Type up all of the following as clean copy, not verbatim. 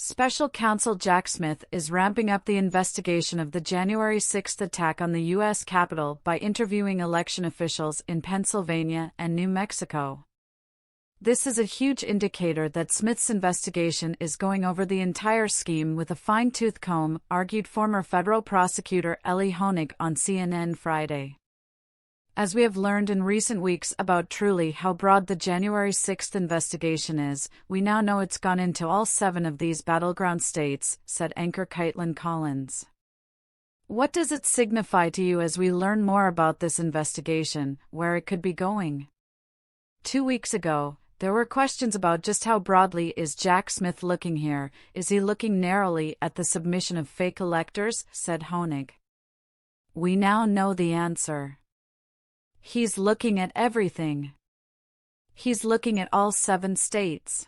Special Counsel Jack Smith is ramping up the investigation of the January 6 attack on the U.S. Capitol by interviewing election officials in Pennsylvania and New Mexico. This is a huge indicator that Smith's investigation is going over the entire scheme with a fine-tooth comb, argued former federal prosecutor Elie Honig on CNN Friday. As we have learned in recent weeks about truly how broad the January 6 investigation is, we now know it's gone into all 7 of these battleground states, said anchor Caitlin Collins. What does it signify to you as we learn more about this investigation, where it could be going? 2 weeks ago, there were questions about just how broadly is Jack Smith looking here. Is he looking narrowly at the submission of fake electors, said Honig. We now know the answer. He's looking at everything. He's looking at all 7 states.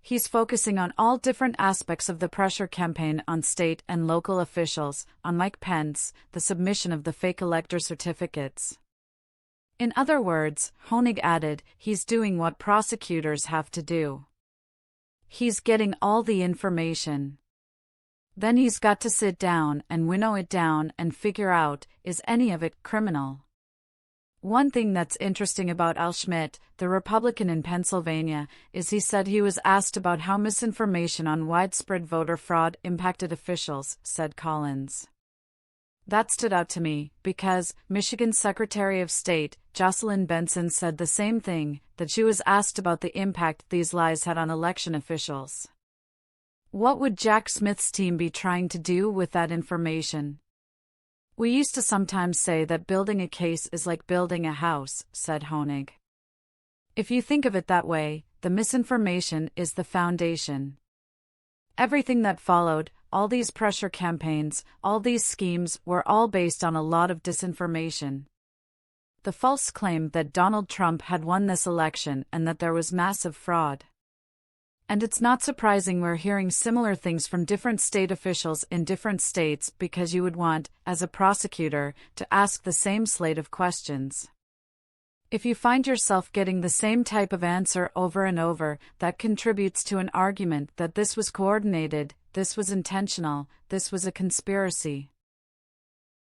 He's focusing on all different aspects of the pressure campaign on state and local officials, on Mike Pence, the submission of the fake elector certificates. In other words, Honig added, he's doing what prosecutors have to do. He's getting all the information. Then he's got to sit down and winnow it down and figure out, is any of it criminal? One thing that's interesting about Al Schmidt, the Republican in Pennsylvania, is he said he was asked about how misinformation on widespread voter fraud impacted officials, said Collins. That stood out to me, because Michigan's Secretary of State, Jocelyn Benson, said the same thing, that she was asked about the impact these lies had on election officials. What would Jack Smith's team be trying to do with that information? We used to sometimes say that building a case is like building a house, said Honig. If you think of it that way, the misinformation is the foundation. Everything that followed, all these pressure campaigns, all these schemes, were all based on a lot of disinformation. The false claim that Donald Trump had won this election and that there was massive fraud. And it's not surprising we're hearing similar things from different state officials in different states, because you would want, as a prosecutor, to ask the same slate of questions. If you find yourself getting the same type of answer over and over, that contributes to an argument that this was coordinated, this was intentional, this was a conspiracy.